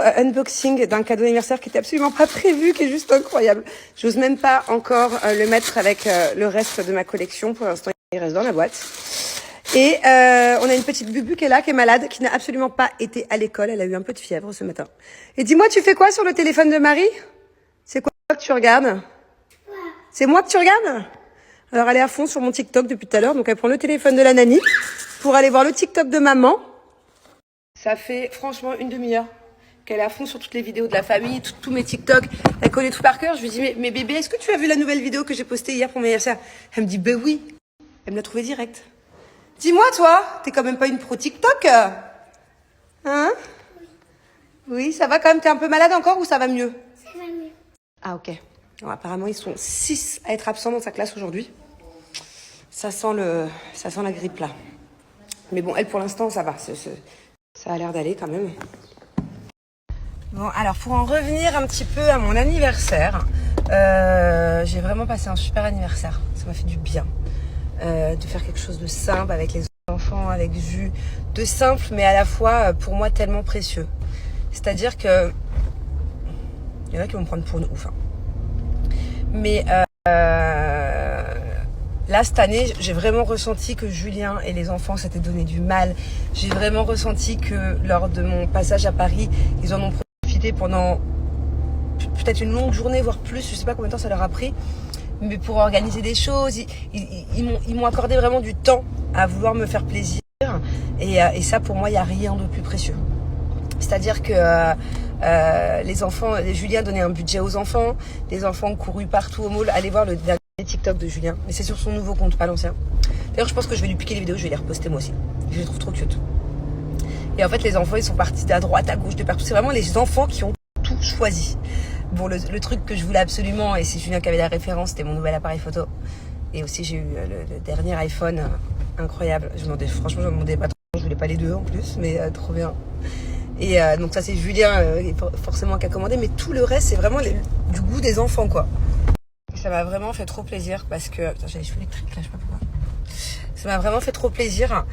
Unboxing d'un cadeau d'anniversaire qui était absolument pas prévu, qui est juste incroyable. J'ose même pas encore le mettre avec le reste de ma collection. Pour l'instant, il reste dans la boîte. Et on a une petite Bubu qui est là, qui est malade, qui n'a absolument pas été à l'école. Elle a eu un peu de fièvre ce matin. Et dis-moi, tu fais quoi sur le téléphone de Marie? C'est quoi que tu regardes? C'est moi que tu regardes? Alors elle est à fond sur mon TikTok depuis tout à l'heure. Donc elle prend le téléphone de la nanny pour aller voir le TikTok de maman. Ça fait franchement une demi-heure qu'elle est à fond sur toutes les vidéos de la famille, tous mes TikTok. Elle connaît tout par cœur. Je lui dis, mais bébé, est-ce que tu as vu la nouvelle vidéo que j'ai postée hier pour mon anniversaire? Elle me dit, ben oui. Elle me l'a trouvée direct. Dis-moi, toi, t'es quand même pas une pro TikTok? Hein? Oui, ça va quand même? T'es un peu malade encore ou ça va mieux? Ça va mieux. Ah, ok. Alors, apparemment, ils sont 6 à être absents dans sa classe aujourd'hui. Ça sent la grippe, là. Mais bon, elle, pour l'instant, ça va. Ça a l'air d'aller quand même. Bon, alors pour en revenir un petit peu à mon anniversaire, j'ai vraiment passé un super anniversaire. Ça m'a fait du bien de faire quelque chose de simple avec les enfants, avec vue, de simple, mais à la fois pour moi tellement précieux. C'est-à-dire que il y en a qui vont me prendre pour une ouf. Hein. Mais là, cette année, j'ai vraiment ressenti que Julien et les enfants s'étaient donné du mal. J'ai vraiment ressenti que lors de mon passage à Paris, ils en ont profité pendant peut-être une longue journée, voire plus. Je sais pas combien de temps ça leur a pris. Mais pour organiser des choses, ils m'ont accordé vraiment du temps à vouloir me faire plaisir. Et ça, pour moi, il n'y a rien de plus précieux. C'est-à-dire que les enfants, Julien donnait un budget aux enfants. Les enfants ont couru partout au mall. Allez voir le dernier TikTok de Julien. Mais c'est sur son nouveau compte, pas l'ancien. D'ailleurs, je pense que je vais lui piquer les vidéos. Je vais les reposter moi aussi. Je les trouve trop cute. Et en fait, les enfants, ils sont partis à droite, à gauche, de partout. C'est vraiment les enfants qui ont tout choisi. Bon, le truc que je voulais absolument, et c'est Julien qui avait la référence, c'était mon nouvel appareil photo. Et aussi, j'ai eu le dernier iPhone incroyable. Franchement, je me demandais pas trop. Je voulais pas les deux en plus, mais trop bien. Et donc ça, c'est Julien forcément qui a commandé. Mais tout le reste, c'est vraiment du goût des enfants, quoi. Et ça m'a vraiment fait trop plaisir parce que... Putain, j'ai les cheveux électriques, là, je sais pas pourquoi. Ça m'a vraiment fait trop plaisir.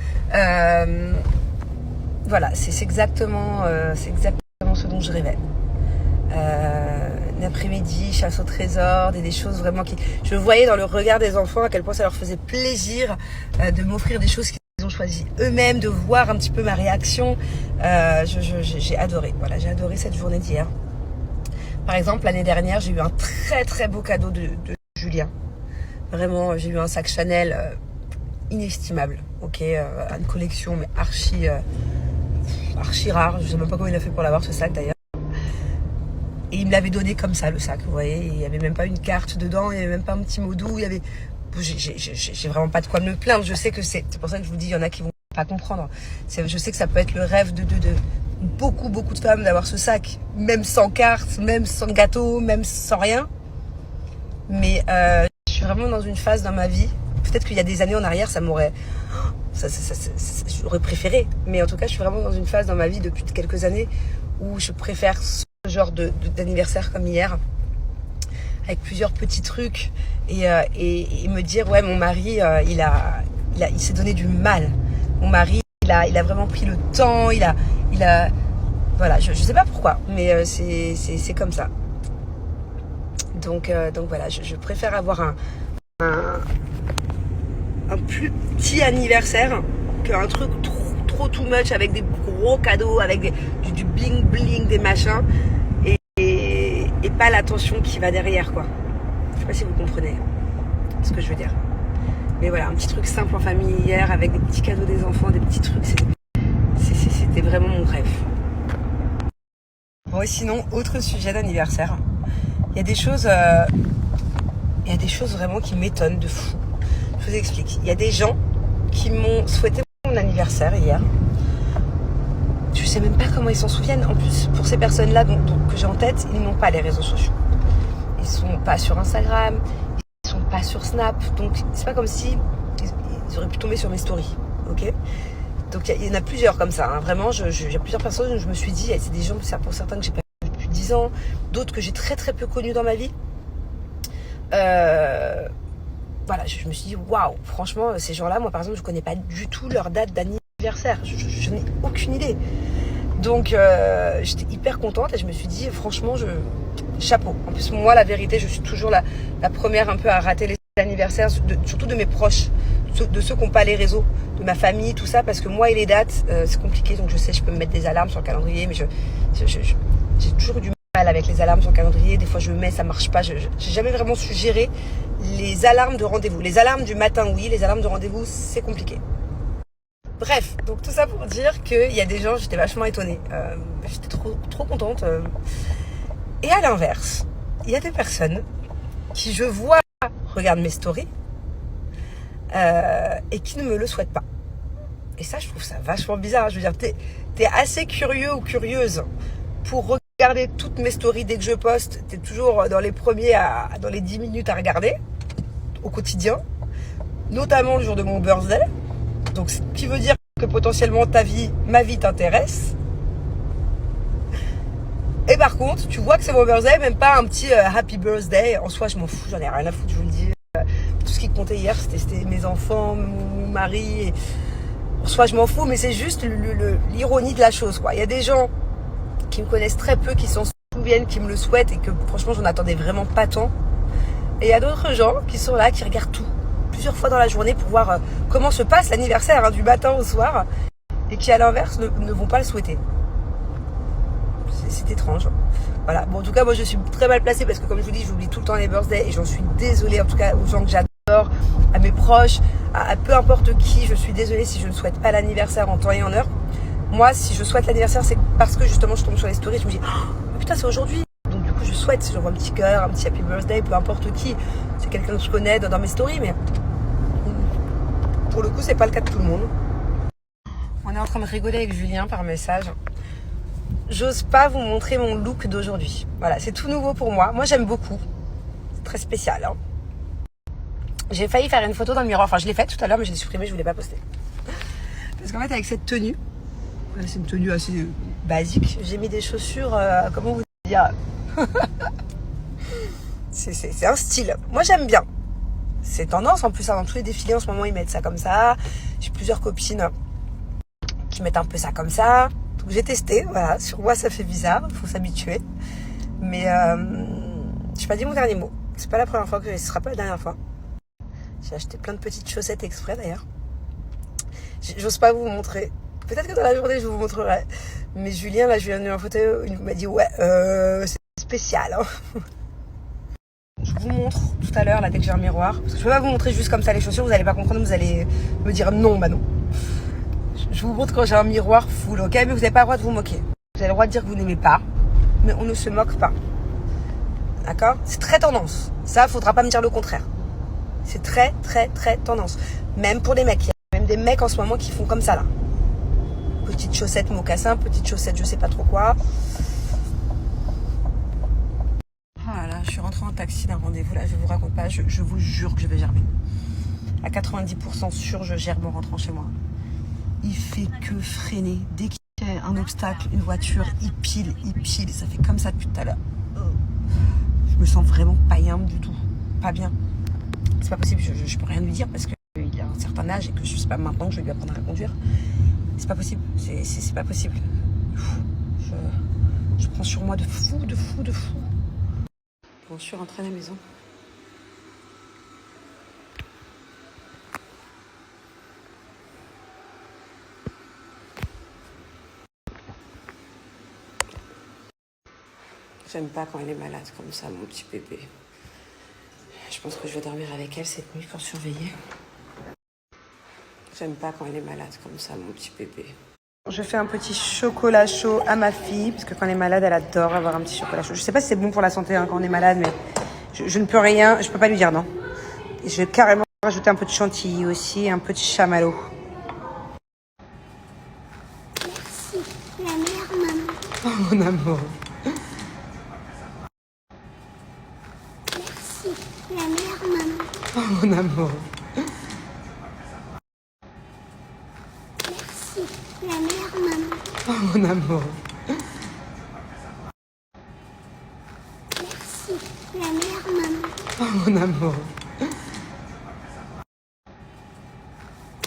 Voilà, c'est exactement ce dont je rêvais. L'après-midi, chasse au trésor, des choses vraiment qui... Je voyais dans le regard des enfants à quel point ça leur faisait plaisir de m'offrir des choses qu'ils ont choisies eux-mêmes, de voir un petit peu ma réaction. J'ai adoré. Voilà, j'ai adoré cette journée d'hier. Par exemple, l'année dernière, j'ai eu un très très beau cadeau de Julien. Vraiment, j'ai eu un sac Chanel inestimable. Ok, une collection mais archi rare. Je sais même pas comment il a fait pour l'avoir, ce sac d'ailleurs. Et il me l'avait donné comme ça, le sac, vous voyez. Il n'y avait même pas une carte dedans, il n'y avait même pas un petit mot doux. J'ai vraiment pas de quoi me plaindre. Je sais que c'est pour ça que je vous dis, il y en a qui vont pas comprendre. Je sais que ça peut être le rêve de beaucoup de femmes d'avoir ce sac. Même sans carte, même sans gâteau, même sans rien. Mais je suis vraiment dans une phase dans ma vie. Peut-être qu'il y a des années en arrière, j'aurais préféré. Mais en tout cas, je suis vraiment dans une phase dans ma vie depuis quelques années où je préfère ce genre d'anniversaire comme hier, avec plusieurs petits trucs, et me dire, ouais, mon mari, il s'est donné du mal. Mon mari, il a vraiment pris le temps, voilà, je sais pas pourquoi, mais c'est comme ça. Donc voilà, je préfère avoir un plus petit anniversaire qu'un truc trop too much avec des gros cadeaux, avec du bling bling, des machins, et pas l'attention qui va derrière, quoi. Je sais pas si vous comprenez ce que je veux dire. Mais voilà, un petit truc simple en famille hier, avec des petits cadeaux des enfants, des petits trucs, c'était vraiment mon rêve. Bon, et sinon, autre sujet d'anniversaire. Il y a des choses vraiment qui m'étonnent de fou. Je vous explique. Il y a des gens qui m'ont souhaité mon anniversaire hier. Je sais même pas comment ils s'en souviennent. En plus, pour ces personnes-là que j'ai en tête, ils n'ont pas les réseaux sociaux. Ils sont pas sur Instagram, ils sont pas sur Snap. Donc, c'est pas comme si ils auraient pu tomber sur mes stories. Ok ? Donc, il y en a plusieurs comme ça. Hein. Vraiment, il y a plusieurs personnes où je me suis dit, c'est des gens, pour certains que j'ai pas vu depuis 10 ans, d'autres que j'ai très très peu connus dans ma vie. Voilà, je me suis dit, waouh, franchement, ces gens-là, moi par exemple, je connais pas du tout leur date d'anniversaire. Je n'ai aucune idée. Donc j'étais hyper contente et je me suis dit franchement chapeau. En plus moi la vérité je suis toujours la première un peu à rater les anniversaires, surtout de mes proches, de ceux qui n'ont pas les réseaux, de ma famille, tout ça, parce que moi et les dates c'est compliqué, donc je sais je peux me mettre des alarmes sur le calendrier, mais j'ai toujours eu du mal avec les alarmes sur le calendrier. Des fois je mets, ça marche pas, j'ai jamais vraiment su gérer les alarmes de rendez-vous. Les alarmes du matin oui, les alarmes de rendez-vous c'est compliqué. Bref, donc tout ça pour dire qu'il y a des gens, j'étais vachement étonnée. J'étais trop contente. Et à l'inverse, il y a des personnes qui, je vois, regardent mes stories et qui ne me le souhaitent pas. Et ça, je trouve ça vachement bizarre. Je veux dire, t'es assez curieux ou curieuse pour regarder toutes mes stories dès que je poste. T'es toujours dans les dans les 10 minutes à regarder au quotidien, notamment le jour de mon birthday. Donc, ce qui veut dire que potentiellement ma vie t'intéresse. Et par contre, tu vois que c'est mon birthday, même pas un petit happy birthday. En soi, je m'en fous, j'en ai rien à foutre, je vous le dis. Tout ce qui comptait hier, c'était mes enfants, mon mari. En soi, je m'en fous, mais c'est juste l'ironie de la chose, quoi. Il y a des gens qui me connaissent très peu, qui s'en souviennent, qui me le souhaitent et que franchement, j'en attendais vraiment pas tant. Et il y a d'autres gens qui sont là, qui regardent tout, plusieurs fois dans la journée pour voir comment se passe l'anniversaire, du matin au soir, et qui à l'inverse ne vont pas le souhaiter. C'est étrange. Voilà. Bon, en tout cas, moi je suis très mal placée parce que comme je vous dis, j'oublie tout le temps les birthdays et j'en suis désolée, en tout cas aux gens que j'adore, à mes proches, à peu importe qui, je suis désolée si je ne souhaite pas l'anniversaire en temps et en heure. Moi, si je souhaite l'anniversaire, c'est parce que justement je tombe sur les stories, je me dis oh, putain, c'est aujourd'hui. Donc du coup, je souhaite, j'envoie un petit cœur, un petit happy birthday, peu importe qui. C'est quelqu'un que je connais dans mes stories, mais pour le coup, c'est pas le cas de tout le monde. On est en train de rigoler avec Julien par message. J'ose pas vous montrer mon look d'aujourd'hui. Voilà, c'est tout nouveau pour moi. Moi, j'aime beaucoup. C'est très spécial. Hein. J'ai failli faire une photo dans le miroir. Enfin, je l'ai faite tout à l'heure, mais je l'ai supprimée, je voulais pas poster. Parce qu'en fait, avec cette tenue, c'est une tenue assez basique. J'ai mis des chaussures, comment vous dire c'est un style. Moi, j'aime bien. C'est tendance en plus. Dans tous les défilés, en ce moment, ils mettent ça comme ça. J'ai plusieurs copines qui mettent un peu ça comme ça. Donc j'ai testé, voilà, sur moi ça fait bizarre, il faut s'habituer. Mais je n'ai pas dit mon dernier mot. C'est pas la première fois ce sera pas la dernière fois. J'ai acheté plein de petites chaussettes exprès d'ailleurs. J'ose pas vous montrer. Peut-être que dans la journée je vous montrerai. Mais Julien, là je viens de lui en photo, il m'a dit ouais, c'est spécial. Hein. Je vous montre tout à l'heure là dès que j'ai un miroir. Parce que je peux pas vous montrer juste comme ça les chaussures, vous allez pas comprendre, vous allez me dire non, bah non. Je vous montre quand j'ai un miroir full, ok? Mais vous n'avez pas le droit de vous moquer. Vous avez le droit de dire que vous n'aimez pas, mais on ne se moque pas. D'accord? C'est très tendance. Ça, faudra pas me dire le contraire. C'est très, très, très tendance. Même pour les mecs. Il y a même des mecs en ce moment qui font comme ça, là. Petite chaussette mocassin, petite chaussette je sais pas trop quoi. Ah là, je suis rentrée en taxi d'un rendez-vous, là, je vous raconte pas, je vous jure que je vais gerber. À 90% sûr, je gerbe en rentrant chez moi. Il fait que freiner. Dès qu'il y a un obstacle, une voiture, il pile. Ça fait comme ça depuis tout à l'heure. Je me sens vraiment pas bien du tout. Pas bien. C'est pas possible, je peux rien lui dire parce qu'il a un certain âge et que je sais pas maintenant que je vais lui apprendre à conduire. C'est pas possible. C'est pas possible. Je prends sur moi de fou. Bon, je suis rentrée à la maison. J'aime pas quand elle est malade comme ça, mon petit bébé. Je pense que je vais dormir avec elle cette nuit pour surveiller. J'aime pas quand elle est malade comme ça, mon petit bébé. Je fais un petit chocolat chaud à ma fille, parce que quand elle est malade, elle adore avoir un petit chocolat chaud. Je sais pas si c'est bon pour la santé hein, quand on est malade, mais je ne peux rien, je peux pas lui dire non. Et je vais carrément rajouter un peu de chantilly aussi, un peu de chamallow. Merci, la meilleure maman. Oh mon amour. Merci, la meilleure maman. Oh mon amour. Merci, la meilleure maman. Oh mon amour. Merci, la meilleure maman. Oh mon amour.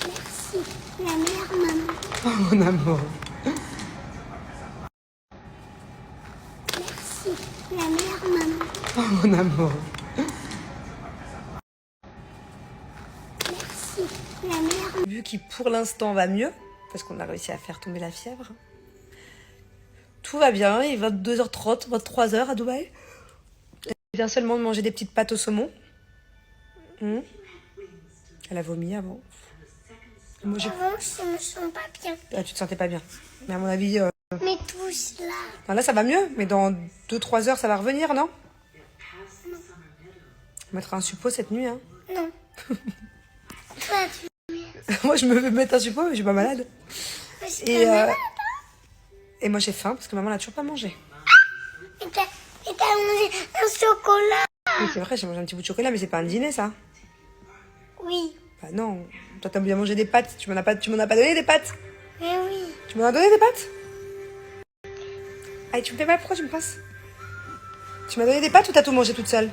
Merci, la meilleure maman. Oh mon amour. Merci, la meilleure maman. Oh mon amour. Merci, la meilleure maman. Vu qui pour l'instant va mieux, parce qu'on a réussi à faire tomber la fièvre. Tout va bien, il est 22h30, 23h à Dubaï. Elle vient seulement de manger des petites pâtes au saumon. Elle a vomi avant. Moi, Avant, je me sens pas bien. Ah, tu te sentais pas bien. Mais à mon avis, Mais tous là. non, là ça va mieux, mais dans 2-3 heures ça va revenir, non? On mettra un suppôt cette nuit, hein. Non. Toi, tu Moi je me vais mettre un suppôt, mais je suis pas malade. es Et, pas malade. et moi j'ai faim parce que maman n'a toujours pas mangé. Et t'as mangé un chocolat. Oui, c'est vrai, j'ai mangé un petit bout de chocolat, mais c'est pas un dîner ça. Oui. Bah non, toi t'as bien mangé des pâtes, tu m'en as pas donné des pâtes. Mais oui. Tu m'en as donné des pâtes? Allez, tu me fais mal, pourquoi tu me passes? Tu m'as donné des pâtes ou t'as tout mangé toute seule?